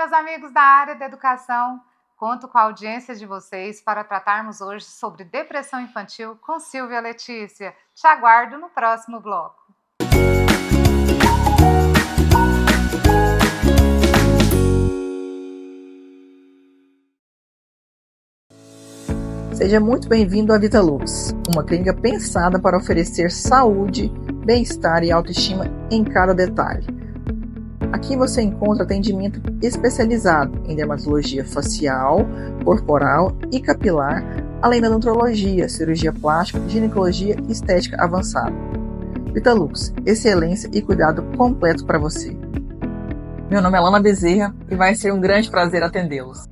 meus amigos da área da educação. Conto com a audiência de vocês para tratarmos hoje sobre depressão infantil com Silvia Letícia. Te aguardo no próximo bloco. Seja muito bem-vindo à VitaLux, uma clínica pensada para oferecer saúde, bem-estar e autoestima em cada detalhe. Aqui você encontra atendimento especializado em dermatologia facial, corporal e capilar, além da nutrologia, cirurgia plástica, ginecologia e estética avançada. VitaLux, excelência e cuidado completo para você. Meu nome é Lana Bezerra e vai ser um grande prazer atendê-los.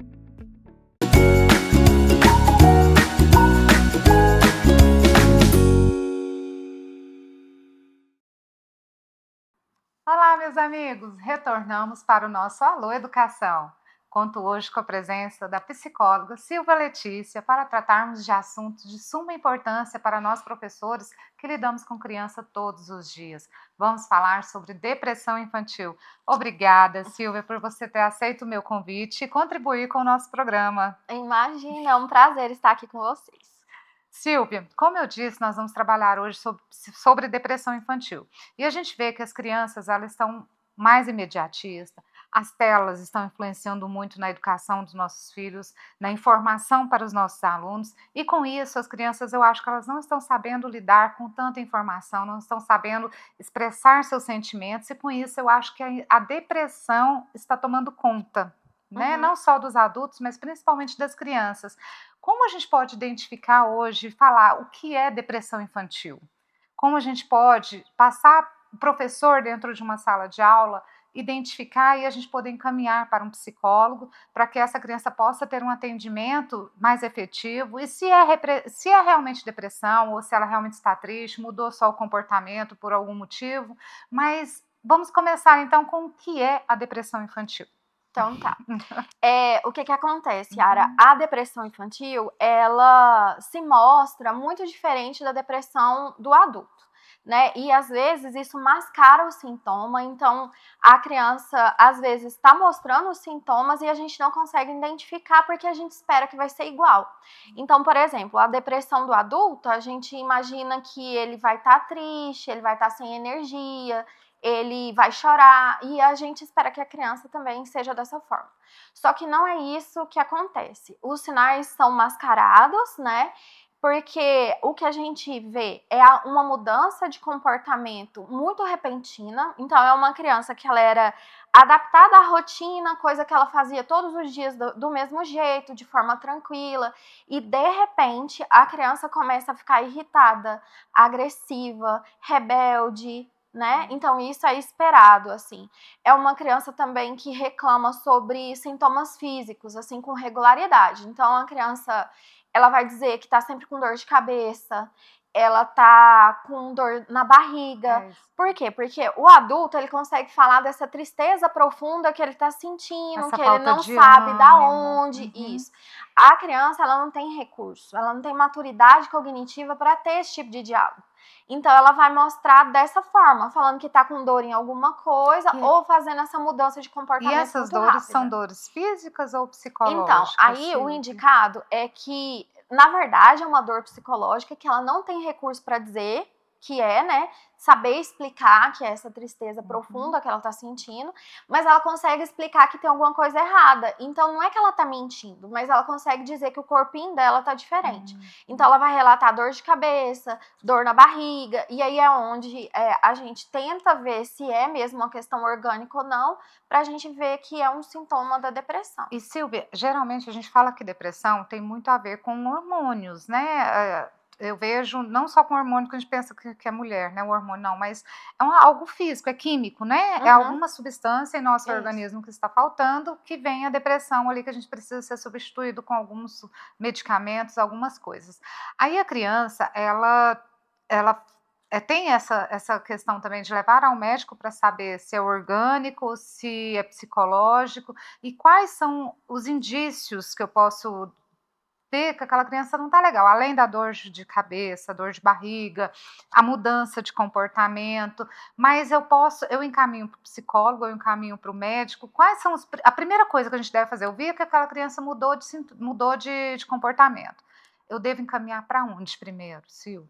Olá, meus amigos! Retornamos para o nosso Alô Educação. Conto hoje com a presença da psicóloga Silvia Letícia para tratarmos de assuntos de suma importância para nós professores que lidamos com criança todos os dias. Vamos falar sobre depressão infantil. Obrigada, Silvia, por você ter aceito o meu convite e contribuir com o nosso programa. Imagina, é um prazer estar aqui com vocês. Silvia, como eu disse, nós vamos trabalhar hoje sobre depressão infantil. E a gente vê que as crianças elas estão mais imediatistas, as telas estão influenciando muito na educação dos nossos filhos, na informação para os nossos alunos, e com isso as crianças eu acho que elas não estão sabendo lidar com tanta informação, não estão sabendo expressar seus sentimentos, e com isso eu acho que a depressão está tomando conta, né? Não só dos adultos, mas principalmente das crianças. Como a gente pode identificar hoje, falar o que é depressão infantil? Como a gente pode passar o professor dentro de uma sala de aula, identificar e a gente poder encaminhar para um psicólogo, para que essa criança possa ter um atendimento mais efetivo, e se é realmente depressão, ou se ela realmente está triste, mudou só o comportamento por algum motivo, mas vamos começar então com o que é a depressão infantil. Então tá. O que acontece, Yara? A depressão infantil, ela se mostra muito diferente da depressão do adulto, né? E às vezes isso mascara o sintoma, então a criança às vezes está mostrando os sintomas e a gente não consegue identificar porque a gente espera que vai ser igual. Então, por exemplo, a depressão do adulto, a gente imagina que ele vai estar triste, ele vai estar sem energia, ele vai chorar, e a gente espera que a criança também seja dessa forma. Só que não é isso que acontece. Os sinais são mascarados, né? Porque o que a gente vê é uma mudança de comportamento muito repentina. Então, é uma criança que ela era adaptada à rotina, coisa que ela fazia todos os dias do mesmo jeito, de forma tranquila, e de repente a criança começa a ficar irritada, agressiva, rebelde, né? Então isso é esperado, assim. É uma criança também que reclama sobre sintomas físicos, assim, com regularidade. Então a criança, ela vai dizer que tá sempre com dor de cabeça, ela tá com dor na barriga. Por quê? Porque o adulto, ele consegue falar dessa tristeza profunda que ele tá sentindo, que ele não sabe da onde, isso. A criança, ela não tem recurso, ela não tem maturidade cognitiva para ter esse tipo de diálogo. Então, ela vai mostrar dessa forma, falando que tá com dor em alguma coisa ou fazendo essa mudança de comportamento. E essas dores são dores físicas ou psicológicas? Então, aí o indicado é que, na verdade, é uma dor psicológica que ela não tem recurso para dizer que é, né? Saber explicar que é essa tristeza profunda que ela tá sentindo, mas ela consegue explicar que tem alguma coisa errada. Então, não é que ela tá mentindo, mas ela consegue dizer que o corpinho dela tá diferente. Então, ela vai relatar dor de cabeça, dor na barriga, e aí é onde a gente tenta ver se é mesmo uma questão orgânica ou não, pra gente ver que é um sintoma da depressão. E Silvia, geralmente a gente fala que depressão tem muito a ver com hormônios, né? Eu vejo, não só com hormônio que a gente pensa que é mulher, né? O hormônio não, mas é algo físico, é químico, né? É alguma substância em nosso organismo que está faltando, que vem a depressão ali, que a gente precisa ser substituído com alguns medicamentos, algumas coisas. Aí a criança, ela tem essa questão também de levar ao médico para saber se é orgânico, se é psicológico, e quais são os indícios que eu posso ver que aquela criança não está legal, além da dor de cabeça, dor de barriga, a mudança de comportamento, mas eu encaminho para o psicólogo, eu encaminho para o médico, quais são a primeira coisa que a gente deve fazer, eu vi que aquela criança mudou de comportamento, eu devo encaminhar para onde primeiro, Sil?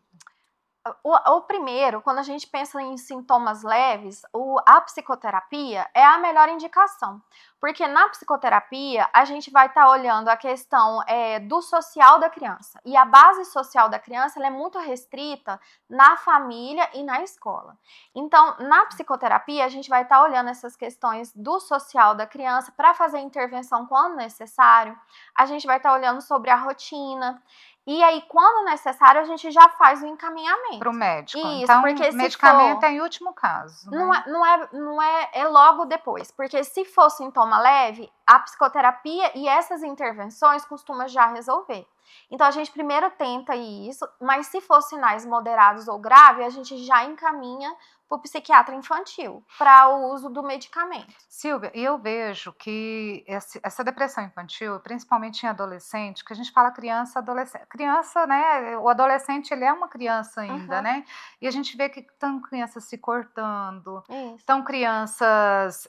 O primeiro, quando a gente pensa em sintomas leves, a psicoterapia é a melhor indicação, porque na psicoterapia a gente vai estar olhando a questão do social da criança, e a base social da criança ela é muito restrita na família e na escola. Então, na psicoterapia a gente vai estar olhando essas questões do social da criança para fazer intervenção quando necessário, a gente vai estar olhando sobre a rotina, e aí, quando necessário, a gente já faz o encaminhamento. Para o médico. Isso, então, porque medicamento é em último caso. Né? É logo depois. Porque se for sintoma leve, a psicoterapia e essas intervenções costumam já resolver. Então, a gente primeiro tenta isso, mas se for sinais moderados ou graves, a gente já encaminha para o psiquiatra infantil, para o uso do medicamento. Silvia, e eu vejo que essa depressão infantil, principalmente em adolescente, que a gente fala criança, adolescente. Criança, né? O adolescente, ele é uma criança ainda, né? E a gente vê que estão crianças se cortando, estão crianças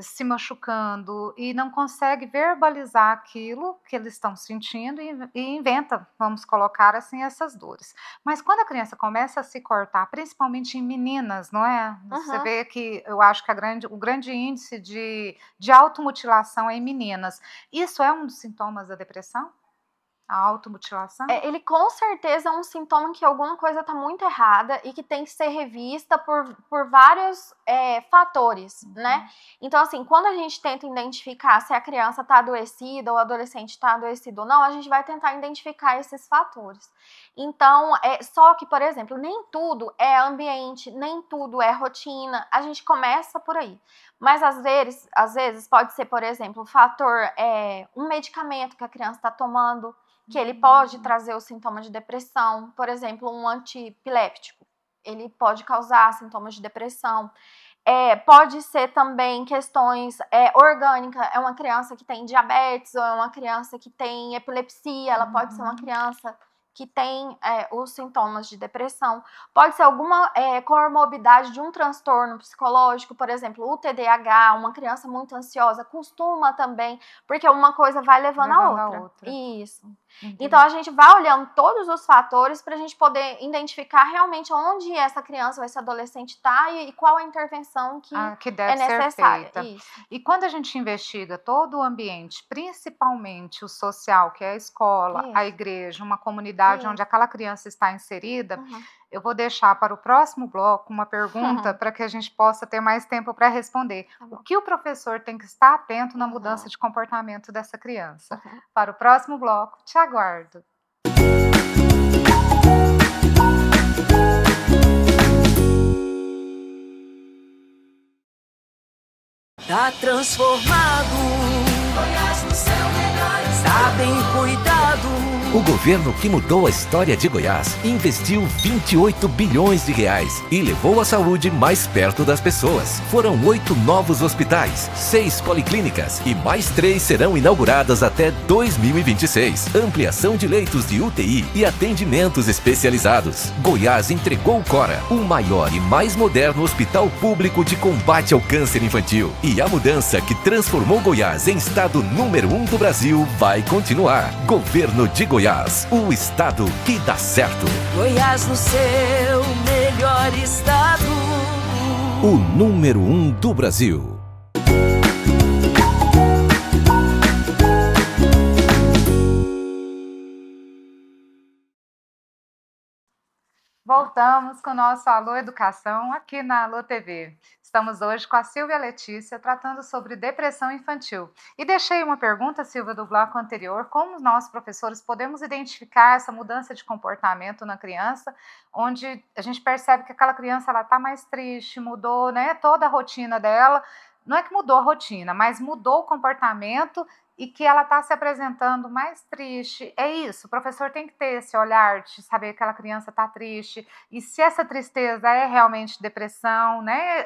se machucando e não consegue verbalizar aquilo que eles estão sentindo e inventa, vamos colocar assim, essas dores. Mas quando a criança começa a se cortar, principalmente em meninas, não é? Você vê que eu acho que o grande índice de automutilação é em meninas. Isso é um dos sintomas da depressão? A automutilação? Ele com certeza é um sintoma que alguma coisa está muito errada e que tem que ser revista por vários fatores, né? Então, assim, quando a gente tenta identificar se a criança está adoecida ou o adolescente está adoecido ou não, a gente vai tentar identificar esses fatores. Então, só que, por exemplo, nem tudo é ambiente, nem tudo é rotina, a gente começa por aí. Mas às vezes pode ser, por exemplo, o fator, um medicamento que a criança está tomando, que ele pode trazer o sintoma de depressão, por exemplo, um antipiléptico, ele pode causar sintomas de depressão. Pode ser também questões orgânicas, é uma criança que tem diabetes, ou é uma criança que tem epilepsia, ela pode ser uma criança que tem os sintomas de depressão. Pode ser alguma comorbidade de um transtorno psicológico, por exemplo, o TDAH, uma criança muito ansiosa, costuma também, porque uma coisa vai levando a outra. Isso. Entendi. Então, a gente vai olhando todos os fatores para a gente poder identificar realmente onde essa criança ou esse adolescente está e qual a intervenção que deve é necessária. Ser feita. Isso. E quando a gente investiga todo o ambiente, principalmente o social, que é a escola, a igreja, uma comunidade onde aquela criança está inserida, eu vou deixar para o próximo bloco uma pergunta para que a gente possa ter mais tempo para responder. O que o professor tem que estar atento na mudança de comportamento dessa criança? Para o próximo bloco, te aguardo. Tá transformado, Goiás no seu melhor, está bem cuidado. O governo que mudou a história de Goiás investiu 28 bilhões de reais e levou a saúde mais perto das pessoas. Foram 8 novos hospitais, 6 policlínicas e mais 3 serão inauguradas até 2026. Ampliação de leitos de UTI e atendimentos especializados. Goiás entregou o Cora, o maior e mais moderno hospital público de combate ao câncer infantil. E a mudança que transformou Goiás em estado número 1 do Brasil vai continuar. Governo de Goiás, o estado que dá certo. Goiás no seu melhor estado. O número 1 do Brasil. Voltamos com o nosso Alô Educação aqui na Alô TV. Estamos hoje com a Silvia Letícia tratando sobre depressão infantil. E deixei uma pergunta, Silvia, do bloco anterior, como nós, professores, podemos identificar essa mudança de comportamento na criança, onde a gente percebe que aquela criança está mais triste, mudou, né, toda a rotina dela, não é que mudou a rotina, mas mudou o comportamento e que ela está se apresentando mais triste. É isso, o professor tem que ter esse olhar de saber que aquela criança está triste, e se essa tristeza é realmente depressão, né,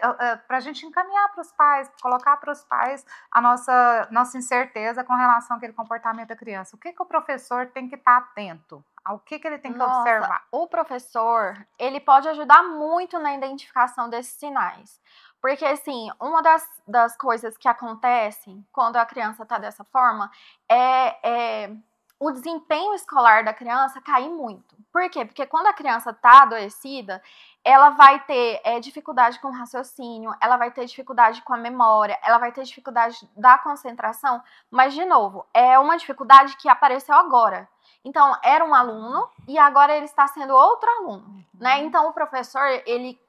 para a gente encaminhar para os pais, colocar para os pais a nossa incerteza com relação àquele comportamento da criança. O que o professor tem que estar atento? Ao que ele tem que observar? O professor, ele pode ajudar muito na identificação desses sinais. Porque, assim, uma das coisas que acontecem quando a criança está dessa forma é o desempenho escolar da criança cair muito. Por quê? Porque quando a criança está adoecida, ela vai ter dificuldade com o raciocínio, ela vai ter dificuldade com a memória, ela vai ter dificuldade da concentração, mas, de novo, é uma dificuldade que apareceu agora. Então, era um aluno e agora ele está sendo outro aluno, né? Então, o professor, ele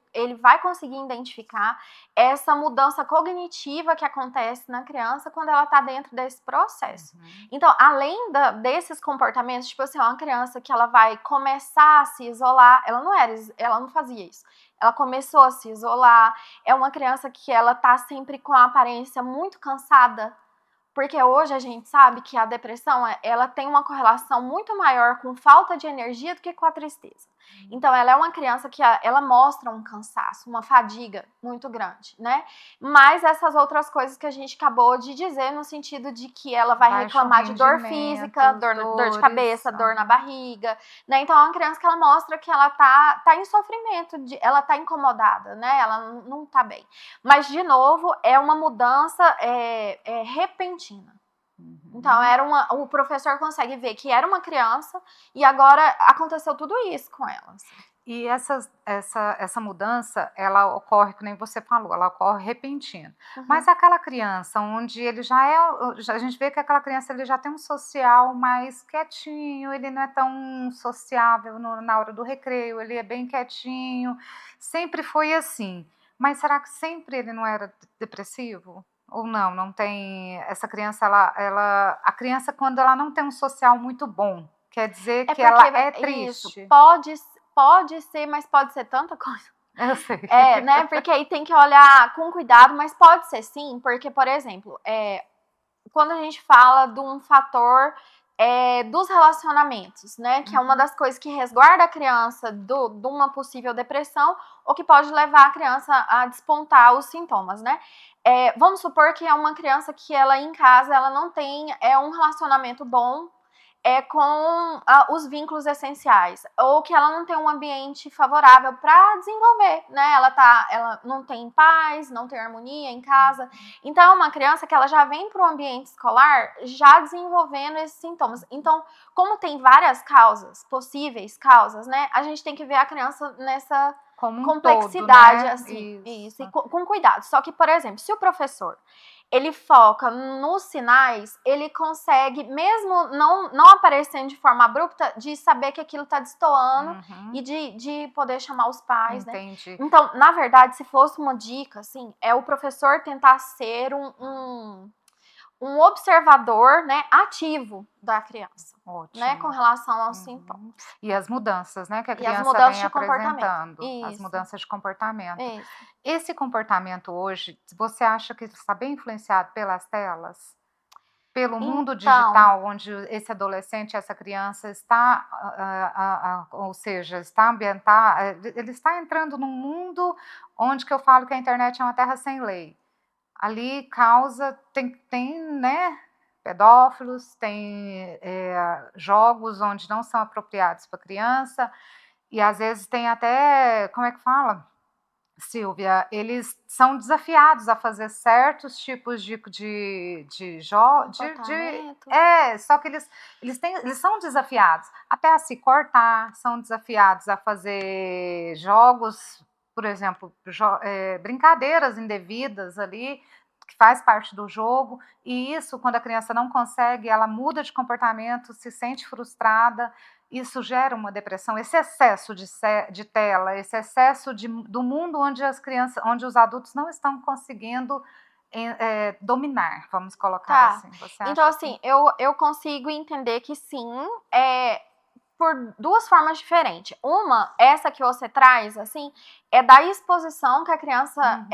vai conseguir identificar essa mudança cognitiva que acontece na criança quando ela está dentro desse processo. Então, além desses comportamentos, tipo assim, uma criança que ela vai começar a se isolar, ela não fazia isso. Ela começou a se isolar, é uma criança que ela tá sempre com a aparência muito cansada, porque hoje a gente sabe que a depressão, ela tem uma correlação muito maior com falta de energia do que com a tristeza. Então, ela é uma criança que ela mostra um cansaço, uma fadiga muito grande, né? Mas essas outras coisas que a gente acabou de dizer, no sentido de que ela vai reclamar de dor física, dor de cabeça, dor na barriga, né? Então, é uma criança que ela mostra que ela tá em sofrimento, ela tá incomodada, né? Ela não tá bem. Mas, de novo, é uma mudança repentina. Então, o professor consegue ver que era uma criança e agora aconteceu tudo isso com ela. Assim. E essa mudança, ela ocorre, como você falou, ela ocorre repentina. Mas aquela criança onde ele a gente vê que aquela criança ele já tem um social mais quietinho, ele não é tão sociável na hora do recreio, ele é bem quietinho, sempre foi assim. Mas será que sempre ele não era depressivo? Ou não tem, essa criança, a criança quando ela não tem um social muito bom, quer dizer que ela é triste? Isso, pode ser, mas pode ser tanta coisa. Eu sei. Né, porque aí tem que olhar com cuidado, mas pode ser sim, porque, por exemplo, quando a gente fala de um fator dos relacionamentos, né, que é uma das coisas que resguarda a criança de uma possível depressão, ou que pode levar a criança a despontar os sintomas, né? Vamos supor que é uma criança que ela em casa ela não tem um relacionamento bom com os vínculos essenciais, ou que ela não tem um ambiente favorável para desenvolver, né? Ela não tem paz, não tem harmonia em casa. Então, é uma criança que ela já vem para o ambiente escolar já desenvolvendo esses sintomas. Então, como tem várias possíveis causas, né? A gente tem que ver a criança nessa complexidade, todo, né? assim, isso, e com cuidado. Só que, por exemplo, se o professor ele foca nos sinais, ele consegue, mesmo não aparecendo de forma abrupta, de saber que aquilo está destoando e de poder chamar os pais, Entendi. né? Então, na verdade, se fosse uma dica, assim, é o professor tentar ser um observador, né, ativo da criança. Ótimo. Né, com relação aos sintomas. E as mudanças, né, que a criança vem apresentando. As mudanças de comportamento. Isso. Esse comportamento hoje, você acha que está bem influenciado pelas telas? Pelo mundo digital, onde esse adolescente, essa criança está, ou seja, está ambientado, ele está entrando num mundo onde que eu falo que a internet é uma terra sem lei. Ali tem, né, pedófilos, tem jogos onde não são apropriados para criança, e às vezes tem até, como é que fala, Silvia, eles são desafiados a fazer certos tipos de jogos, só que eles são desafiados até a se cortar, são desafiados a fazer jogos, por exemplo, brincadeiras indevidas ali, que faz parte do jogo, e isso, quando a criança não consegue, ela muda de comportamento, se sente frustrada, isso gera uma depressão, esse excesso de tela, esse excesso do mundo onde os adultos não estão conseguindo dominar, vamos colocar assim. Você acha então, assim, eu consigo entender que sim, por duas formas diferentes. Uma, essa que você traz, assim, é da exposição que a criança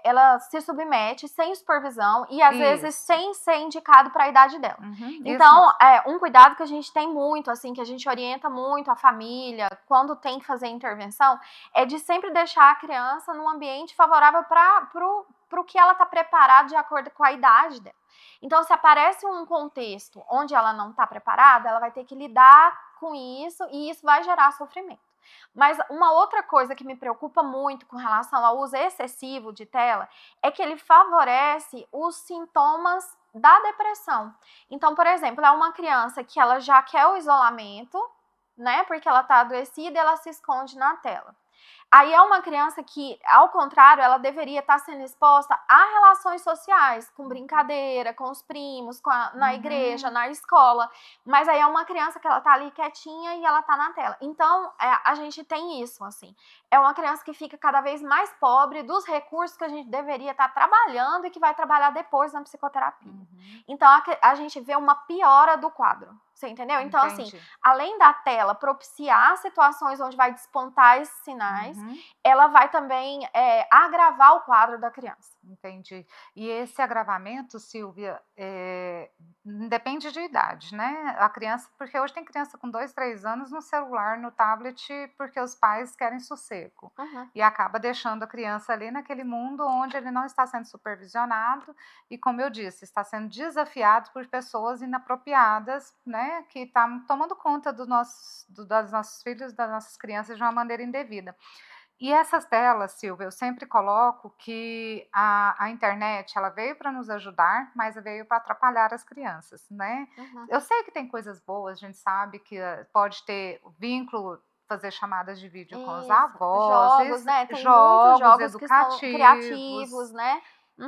ela se submete sem supervisão e às vezes sem ser indicado para a idade dela. Então, um cuidado que a gente tem muito, assim, que a gente orienta muito a família quando tem que fazer intervenção, é de sempre deixar a criança num ambiente favorável para o que ela está preparada de acordo com a idade dela. Então, se aparece um contexto onde ela não está preparada, ela vai ter que lidar com isso e isso vai gerar sofrimento. Mas uma outra coisa que me preocupa muito com relação ao uso excessivo de tela é que ele favorece os sintomas da depressão. Então, por exemplo, é uma criança que ela já quer o isolamento, né, porque ela está adoecida e ela se esconde na tela. Aí é uma criança que, ao contrário, ela deveria estar sendo exposta a relações sociais, com brincadeira, com os primos, na igreja, na escola. Mas aí é uma criança que ela tá ali quietinha e ela tá na tela. Então, a gente tem isso, assim. É uma criança que fica cada vez mais pobre dos recursos que a gente deveria estar trabalhando e que vai trabalhar depois na psicoterapia. Então, a gente vê uma piora do quadro. Você entendeu? Então, assim, além da tela propiciar situações onde vai despontar esses sinais, ela vai também agravar o quadro da criança. Entendi. E esse agravamento, Silvia, depende de idade, né? A criança, porque hoje tem criança com 2, 3 anos no celular, no tablet, porque os pais querem sossego. E acaba deixando a criança ali naquele mundo onde ele não está sendo supervisionado e, como eu disse, está sendo desafiado por pessoas inapropriadas, né? Que estão tomando conta dos nossos filhos, das nossas crianças de uma maneira indevida. E essas telas, Silvia, eu sempre coloco que a internet, ela veio para nos ajudar, mas veio para atrapalhar as crianças, né? Eu sei que tem coisas boas, a gente sabe que pode ter vínculo, fazer chamadas de vídeo com os avós, jogos, né? Tem jogos muitos jogos educativos, que são criativos, né?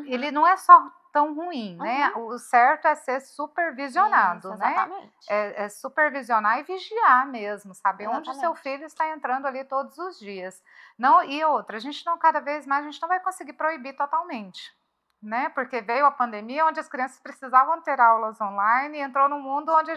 Ele não é só tão ruim, né? O certo é ser supervisionado, Isso, né? exatamente. É supervisionar e vigiar mesmo, saber onde o seu Exatamente. filho está entrando ali todos os dias. Não, e outra, a gente não, cada vez mais, a gente não vai conseguir proibir totalmente, né? Porque veio a pandemia onde as crianças precisavam ter aulas online e entrou num mundo onde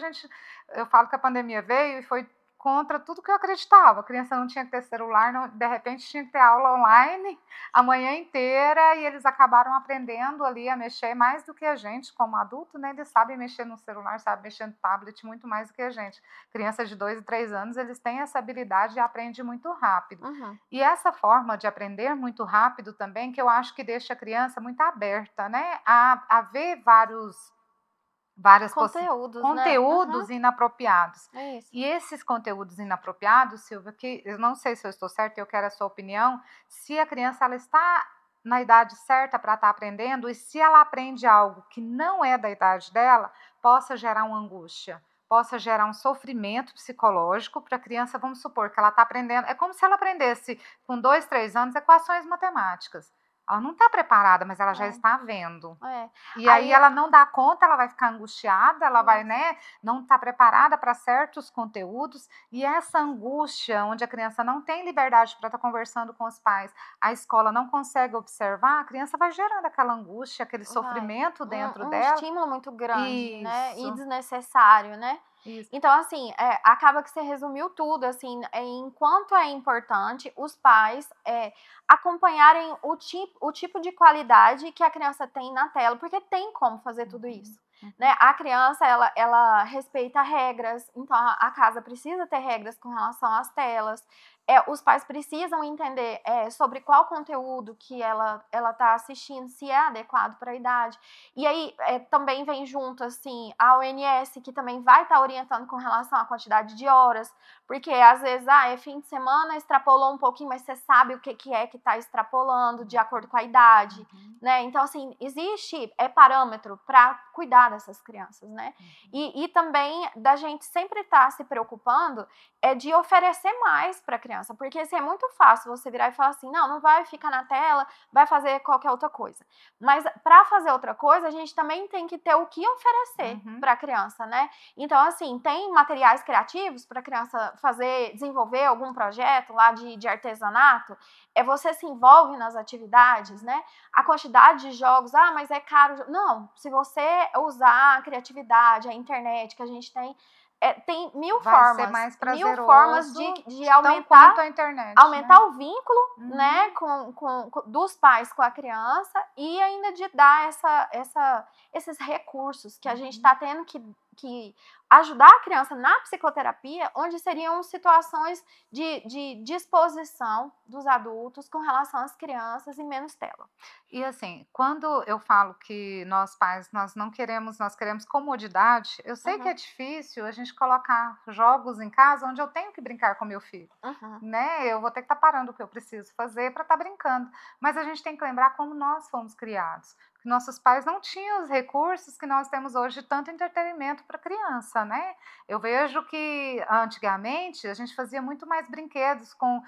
eu falo que a pandemia veio e foi contra tudo que eu acreditava. A criança não tinha que ter celular, não, de repente tinha que ter aula online a manhã inteira e eles acabaram aprendendo ali a mexer mais do que a gente como adulto, né? Eles sabem mexer no celular, sabem mexer no tablet muito mais do que a gente. Crianças de 2 e 3 anos, eles têm essa habilidade e aprendem muito rápido. E essa forma de aprender muito rápido também, que eu acho que deixa a criança muito aberta, né? A ver vários conteúdos inapropriados. É isso. E esses conteúdos inapropriados, Silvia, que eu não sei se eu estou certa, eu quero a sua opinião, se a criança ela está na idade certa para estar aprendendo e se ela aprende algo que não é da idade dela, possa gerar uma angústia, possa gerar um sofrimento psicológico para a criança. Vamos supor que ela está aprendendo, é como se ela aprendesse com 2, 3 anos equações matemáticas. Ela não está preparada, mas ela já está vendo. E aí ela não dá conta, ela vai ficar angustiada, ela vai, né, não está preparada para certos conteúdos. E essa angústia, onde a criança não tem liberdade para estar conversando com os pais, a escola não consegue observar, a criança vai gerando aquela angústia, aquele sofrimento dentro dela. Um estímulo muito grande, né? E desnecessário, né? Então, assim, acaba que você resumiu tudo, assim, enquanto é importante os pais acompanharem o tipo de qualidade que a criança tem na tela, porque tem como fazer tudo isso, né? A criança, ela respeita regras, então a casa precisa ter regras com relação às telas, os pais precisam entender sobre qual conteúdo que ela está assistindo, se é adequado para a idade. E aí também vem junto assim a ONS, que também vai estar orientando com relação à quantidade de horas, porque às vezes é fim de semana, extrapolou um pouquinho, mas você sabe o que é que está extrapolando de acordo com a idade, né? Então, assim, existe parâmetro para cuidar dessas crianças, né? E também da gente sempre estar se preocupando de oferecer mais para a criança, porque assim, é muito fácil você virar e falar assim, não vai ficar na tela, vai fazer qualquer outra coisa. Mas para fazer outra coisa, a gente também tem que ter o que oferecer para a criança, né? Então, assim, tem materiais criativos para a criança desenvolver algum projeto lá de artesanato, você se envolve nas atividades, né? A quantidade de jogos, mas é caro. Não, se você usar a criatividade, a internet que a gente tem, tem mil Vai formas. ser mais Mil formas prazeroso, de tão aumentar quanto a internet, aumentar né? o vínculo, né, dos pais com a criança e ainda de dar esses recursos que a gente está tendo que ajudar a criança na psicoterapia, onde seriam situações de disposição dos adultos com relação às crianças e menos tela. E assim, quando eu falo que nós pais, nós queremos comodidade, eu sei que é difícil a gente colocar jogos em casa onde eu tenho que brincar com meu filho, né? Eu vou ter que estar parando o que eu preciso fazer para estar brincando. Mas a gente tem que lembrar como nós fomos criados. Que nossos pais não tinham os recursos que nós temos hoje de tanto entretenimento para criança, né? Eu vejo que antigamente a gente fazia muito mais brinquedos com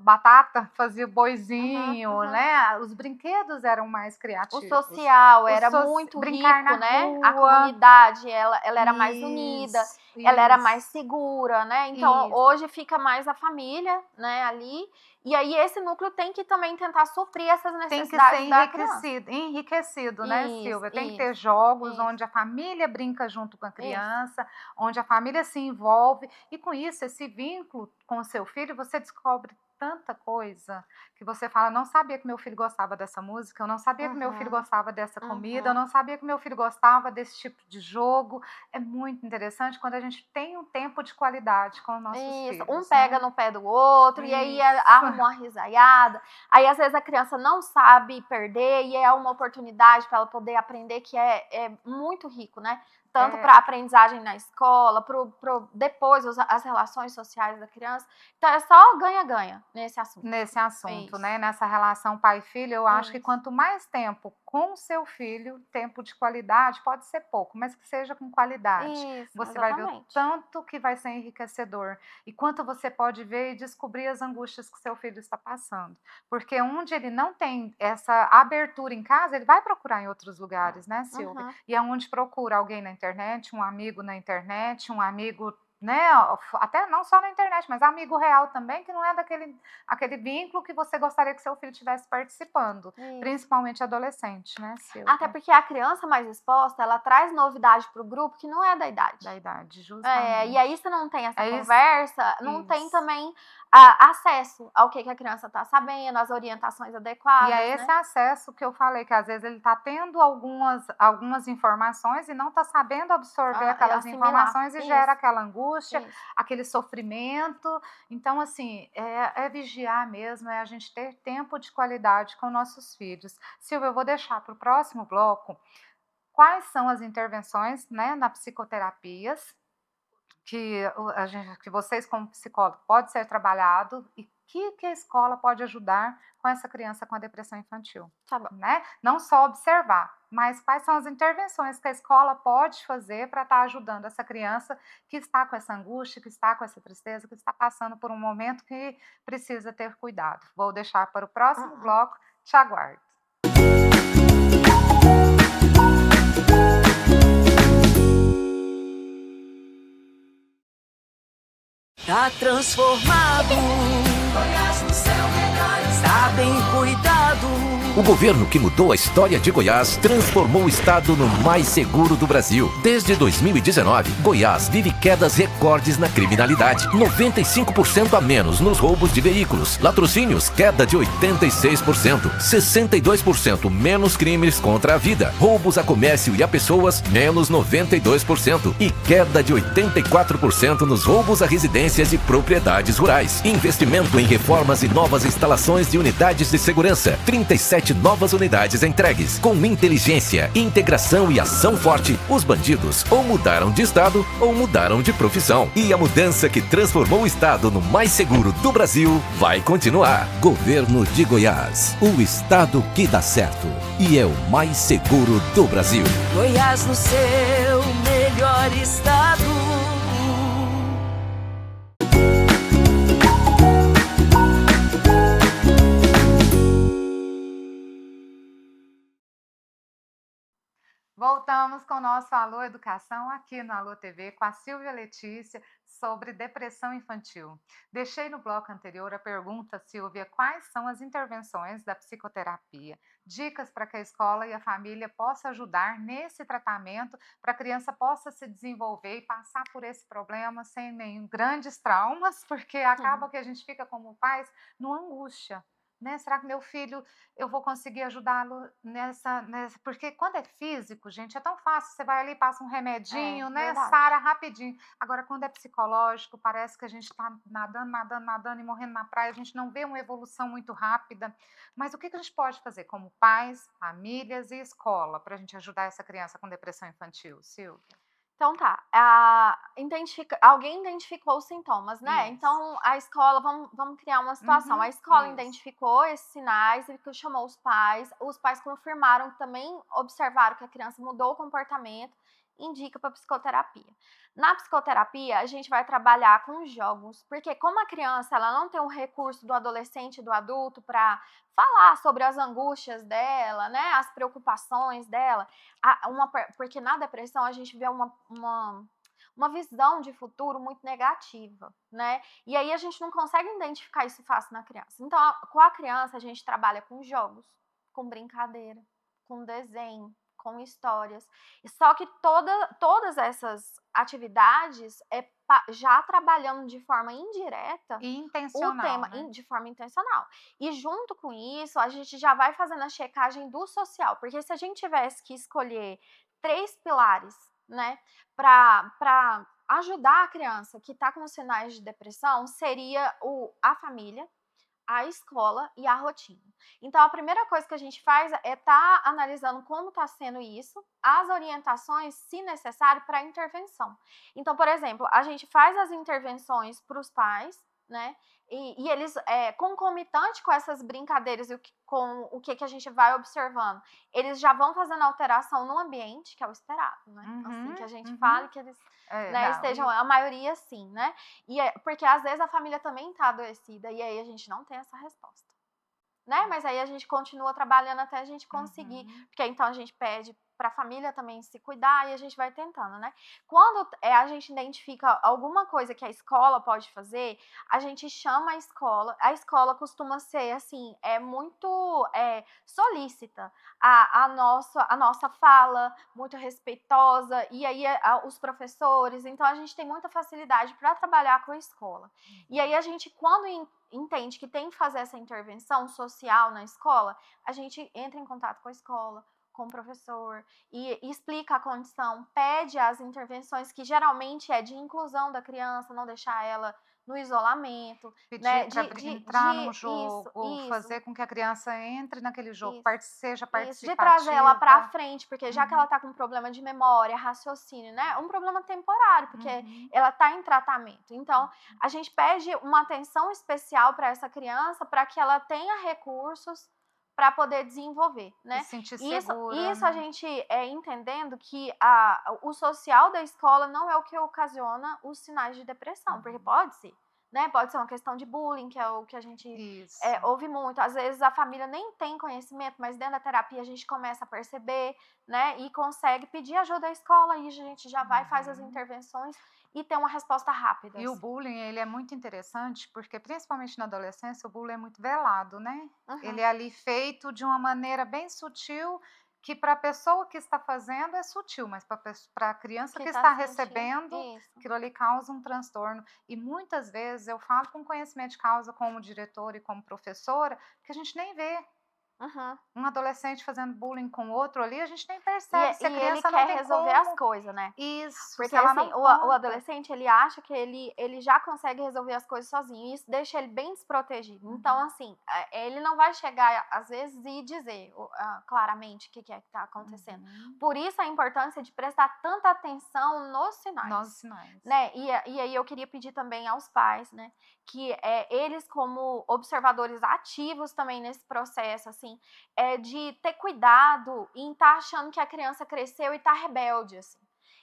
batata, fazia boizinho, né? Os brinquedos eram mais O criativos. social era muito brincar rico, na né? A rua. comunidade, ela era mais unida, ela era mais Isso. segura, né? Então, Isso. hoje fica mais a família, né, ali. E aí esse núcleo tem que também tentar suprir essas Tem que necessidades ser da criança. enriquecido, né, Isso, Silvia? Tem que isso, ter jogos isso. onde a família brinca junto com a Isso. criança, onde a família se envolve, e com isso, esse vínculo com o seu filho, você descobre tanta coisa que você fala: não sabia que meu filho gostava dessa música, eu não sabia que meu filho gostava dessa comida, eu não sabia que meu filho gostava desse tipo de jogo. É muito interessante quando a gente tem um tempo de qualidade com os nossos Isso, filhos, um pega né? no pé do outro, e aí Isso. arruma uma risaiada. Aí, às vezes, a criança não sabe perder, e é uma oportunidade para ela poder aprender, que é muito rico, né? Tanto para a aprendizagem na escola, depois as relações sociais da criança. Então, é só ganha-ganha nesse assunto. Nesse assunto, Isso. né? Nessa relação pai-filho, eu acho que Isso. quanto mais tempo com o seu filho, tempo de qualidade, pode ser pouco, mas que seja com qualidade. Isso, Você vai ver o exatamente. tanto que vai ser enriquecedor e quanto você pode ver e descobrir as angústias que seu filho está passando. Porque onde ele não tem essa abertura em casa, ele vai procurar em outros lugares, né, Silvia? E é onde procura alguém na internet, um amigo na internet, um amigo, né, até não só na internet, mas amigo real também, que não é aquele vínculo que você gostaria que seu filho estivesse participando, Isso. principalmente adolescente, né, Silvia? Até porque a criança mais exposta, ela traz novidade para o grupo que não é da idade. Da idade, justamente. E aí você não tem essa É isso. conversa, não Isso. tem também acesso ao que a criança está sabendo, as orientações adequadas, E é esse né? acesso que eu falei, que às vezes ele está tendo algumas informações e não está sabendo absorver aquelas assimilar. informações e Isso. gera aquela angústia, Isso. aquele sofrimento. Então, assim, é vigiar mesmo, é a gente ter tempo de qualidade com nossos filhos. Silvia, eu vou deixar para o próximo bloco quais são as intervenções, né, na psicoterapias que vocês como psicólogo pode ser trabalhado e que a escola pode ajudar com essa criança com a depressão infantil, Tá bom. né? Não só observar, mas quais são as intervenções que a escola pode fazer para estar ajudando essa criança que está com essa angústia, que está com essa tristeza, que está passando por um momento que precisa ter cuidado. Vou deixar para o próximo bloco, te aguardo. Tá transformado. Goiás no seu melhor está bem cuidado. O governo que mudou a história de Goiás transformou o estado no mais seguro do Brasil. Desde 2019, Goiás vive quedas recordes na criminalidade. 95% a menos nos roubos de veículos. Latrocínios, queda de 86%. 62% menos crimes contra a vida. Roubos a comércio e a pessoas, menos 92%. E queda de 84% nos roubos a residências e propriedades rurais. Investimento em reformas e novas instalações de unidades de segurança. 37 novas unidades entregues. Com inteligência, integração e ação forte, os bandidos ou mudaram de estado ou mudaram de profissão. E a mudança que transformou o estado no mais seguro do Brasil vai continuar. Governo de Goiás, o estado que dá certo e é o mais seguro do Brasil. Goiás no seu melhor estado. Voltamos com o nosso Alô Educação aqui no Alô TV com a Silvia Letícia sobre depressão infantil. Deixei no bloco anterior a pergunta, Silvia, quais são as intervenções da psicoterapia? Dicas para que a escola e a família possam ajudar nesse tratamento para a criança possa se desenvolver e passar por esse problema sem nenhum grandes traumas, porque acaba que a gente fica como pais numa angústia. Né? Será que meu filho, eu vou conseguir ajudá-lo nessa. Porque quando é físico, gente, é tão fácil. Você vai ali, passa um remedinho, né? Verdade. Sara rapidinho. Agora, quando é psicológico, parece que a gente está nadando, nadando, nadando e morrendo na praia. A gente não vê uma evolução muito rápida. Mas o que a gente pode fazer como pais, famílias e escola para a gente ajudar essa criança com depressão infantil, Silvia? Então tá, alguém identificou os sintomas, né? Isso. Então a escola, vamos criar uma situação. A escola Isso. identificou esses sinais e chamou os pais confirmaram que também observaram que a criança mudou o comportamento, indica para psicoterapia. Na psicoterapia, a gente vai trabalhar com jogos, porque como a criança ela não tem um recurso do adolescente e do adulto para falar sobre as angústias dela, né, as preocupações dela, porque na depressão a gente vê uma visão de futuro muito negativa, né? E aí a gente não consegue identificar isso fácil na criança. Então, com a criança, a gente trabalha com jogos, com brincadeira, com desenho, com histórias. Só que todas essas atividades já trabalhando de forma indireta E intencional, o tema né? de forma intencional. E junto com isso, a gente já vai fazendo a checagem do social, porque se a gente tivesse que escolher 3 pilares, né, para ajudar a criança que está com sinais de depressão, seria a família, a escola e a rotina. Então, a primeira coisa que a gente faz é estar analisando como está sendo isso, as orientações, se necessário, para intervenção. Então, por exemplo, a gente faz as intervenções para os pais, né? E eles, concomitante com essas brincadeiras e com o que a gente vai observando, eles já vão fazendo alteração no ambiente, que é o esperado, né? Assim, que a gente fale que eles estejam, a maioria sim, né? Porque às vezes a família também está adoecida e aí a gente não tem essa resposta, né? Mas aí a gente continua trabalhando até a gente conseguir, porque então a gente pede para a família também se cuidar e a gente vai tentando, né? Quando a gente identifica alguma coisa que a escola pode fazer, a gente chama a escola costuma ser, assim, muito solícita, a nossa fala, muito respeitosa, e aí os professores, então a gente tem muita facilidade para trabalhar com a escola. E aí a gente, quando entende que tem que fazer essa intervenção social na escola, a gente entra em contato com a escola, com o professor, e explica a condição, pede as intervenções, que geralmente é de inclusão da criança, não deixar ela no isolamento, pedir, né? para entrar num jogo, fazer com que a criança entre naquele jogo, seja participativa. De trazer ela para frente, porque já que ela está com um problema de memória, raciocínio, né? Um problema temporário, porque ela está em tratamento. Então, a gente pede uma atenção especial para essa criança, para que ela tenha recursos para poder desenvolver, né? Se sentir segura, isso a gente entendendo que o social da escola não é o que ocasiona os sinais de depressão, porque pode ser, né? Pode ser uma questão de bullying, que é o que a gente ouve muito. Às vezes a família nem tem conhecimento, mas dentro da terapia a gente começa a perceber, né? E consegue pedir ajuda à escola e a gente já vai, faz as intervenções e tem uma resposta rápida. E o bullying, ele é muito interessante, porque principalmente na adolescência, o bullying é muito velado, né? Ele é ali feito de uma maneira bem sutil, que para a pessoa que está fazendo é sutil, mas para a criança que está recebendo, aquilo ali causa um transtorno. E muitas vezes eu falo com conhecimento de causa, como diretora e como professora, que a gente nem vê. Um adolescente fazendo bullying com outro ali, a gente nem percebe se a criança não quer resolver as coisas, né? Isso. Porque assim, o adolescente, ele acha que ele já consegue resolver as coisas sozinho, e isso deixa ele bem desprotegido. Então, assim, ele não vai chegar, às vezes, e dizer claramente o que é que está acontecendo. Por isso a importância de prestar tanta atenção nos sinais. Né? E aí eu queria pedir também aos pais, né, que eles, como observadores ativos também nesse processo, assim, de ter cuidado em estar achando que a criança cresceu e está rebelde, assim.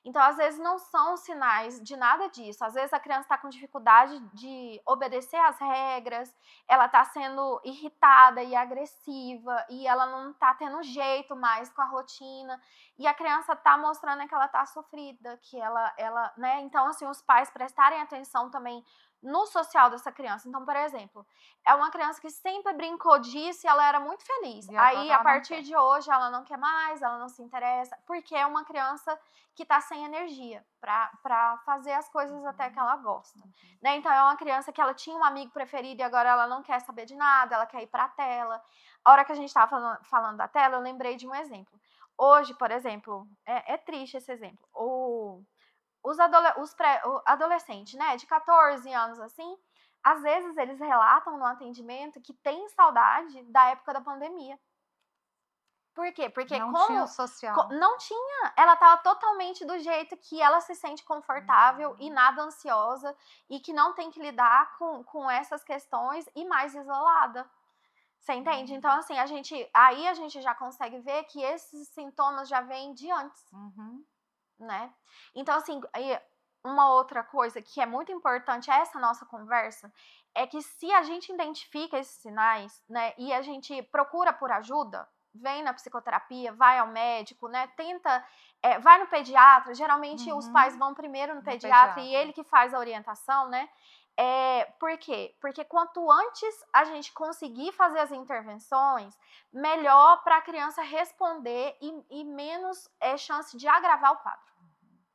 Então, às vezes, não são sinais de nada disso. Às vezes, a criança está com dificuldade de obedecer às regras, ela está sendo irritada e agressiva, e ela não está tendo jeito mais com a rotina. E a criança está mostrando que ela está sofrida, que ela, né? Então, assim, os pais prestarem atenção também no social dessa criança. Então, por exemplo, é uma criança que sempre brincou disso e ela era muito feliz. E Aí, agora a ela não partir quer. de hoje, ela não quer mais, ela não se interessa, porque é uma criança que tá sem energia pra fazer as coisas até que ela gosta, né? Então, é uma criança que ela tinha um amigo preferido e agora ela não quer saber de nada, ela quer ir pra tela. A hora que a gente tava falando da tela, eu lembrei de um exemplo. Hoje, por exemplo, é triste esse exemplo. O adolescentes, né, de 14 anos, assim, às vezes eles relatam no atendimento que tem saudade da época da pandemia. Por quê? Porque Não como tinha o social. não tinha, ela estava totalmente do jeito que ela se sente confortável e nada ansiosa e que não tem que lidar com essas questões e mais isolada. Você entende? Então, assim, a gente já consegue ver que esses sintomas já vêm de antes. Né? Então, assim, uma outra coisa que é muito importante essa nossa conversa é que se a gente identifica esses sinais, né, e a gente procura por ajuda, vem na psicoterapia, vai ao médico, né, tenta, vai no pediatra, geralmente os pais vão primeiro no pediatra e ele que faz a orientação, né? Por quê? Porque quanto antes a gente conseguir fazer as intervenções, melhor para a criança responder e menos chance de agravar o quadro.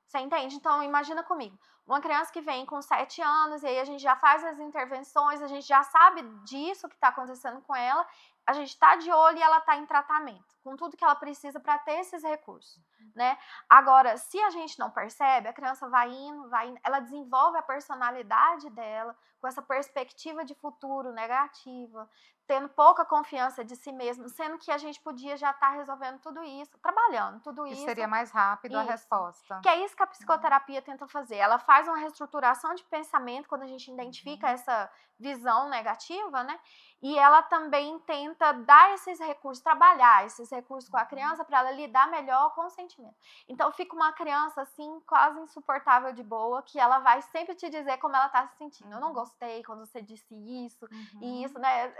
Você entende? Então, imagina comigo, uma criança que vem com 7 anos, e aí a gente já faz as intervenções, a gente já sabe disso que está acontecendo com ela, a gente está de olho e ela está em tratamento, com tudo que ela precisa para ter esses recursos, né? Agora, se a gente não percebe, a criança vai indo, ela desenvolve a personalidade dela, com essa perspectiva de futuro negativa, tendo pouca confiança de si mesma, sendo que a gente podia já estar resolvendo tudo isso, trabalhando tudo isso. E seria mais rápido a resposta. Que é isso que a psicoterapia tenta fazer. Ela faz uma reestruturação de pensamento quando a gente identifica essa visão negativa, né? E ela também tenta dar esses recursos, trabalhar esses recursos com a criança para ela lidar melhor com o sentimento. Então fica uma criança assim, quase insuportável de boa, que ela vai sempre te dizer como ela tá se sentindo. Eu não gostei quando você disse isso, e isso, né?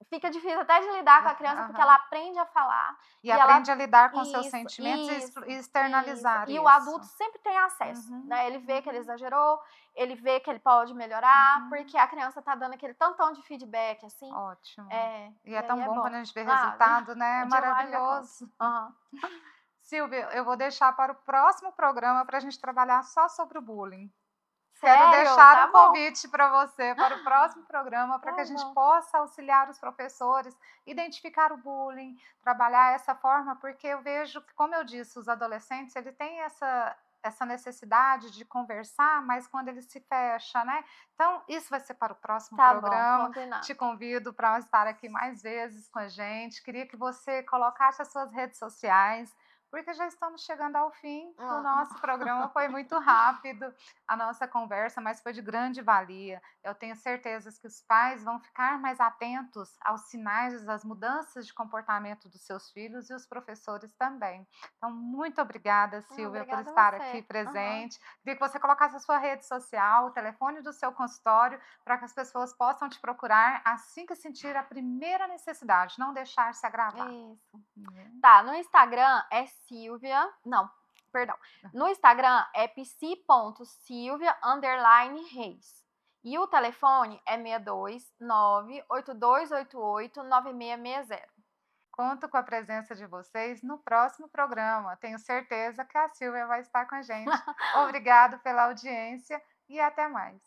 Fica difícil até de lidar com a criança, porque ela aprende a falar. E aprende a lidar com isso, seus sentimentos isso, e externalizar isso. isso. E o adulto sempre tem acesso, né? Ele vê que ele exagerou, ele vê que ele pode melhorar, porque a criança tá dando aquele tantão de feedback, assim. Ótimo. E é aí tão bom bom. quando a gente vê resultado, né? É demais da maravilhoso. conta. Silvia, eu vou deixar para o próximo programa para a gente trabalhar só sobre o bullying. Sério? Quero deixar Tá um bom. convite para você para o próximo programa, para que a gente possa auxiliar os professores, identificar o bullying, trabalhar essa forma, porque eu vejo que, como eu disse, os adolescentes, ele tem essa necessidade de conversar, mas quando ele se fecha, né? Então, isso vai ser para o próximo programa. Bom, combinado. Te convido para estar aqui mais vezes com a gente. Queria que você colocasse as suas redes sociais, porque já estamos chegando ao fim do nosso programa. Foi muito rápido a nossa conversa, mas foi de grande valia. Eu tenho certeza que os pais vão ficar mais atentos aos sinais, às mudanças de comportamento dos seus filhos e os professores também. Então, muito obrigada, Silvia, por estar aqui presente. Queria que você colocasse a sua rede social, o telefone do seu consultório, para que as pessoas possam te procurar assim que sentir a primeira necessidade, não deixar se agravar. Isso. Tá, no Instagram é Silvia, não, perdão. No Instagram é psi.silvia_reis. E o telefone é 629-8288-9660. Conto com a presença de vocês no próximo programa. Tenho certeza que a Silvia vai estar com a gente. Obrigado pela audiência e até mais.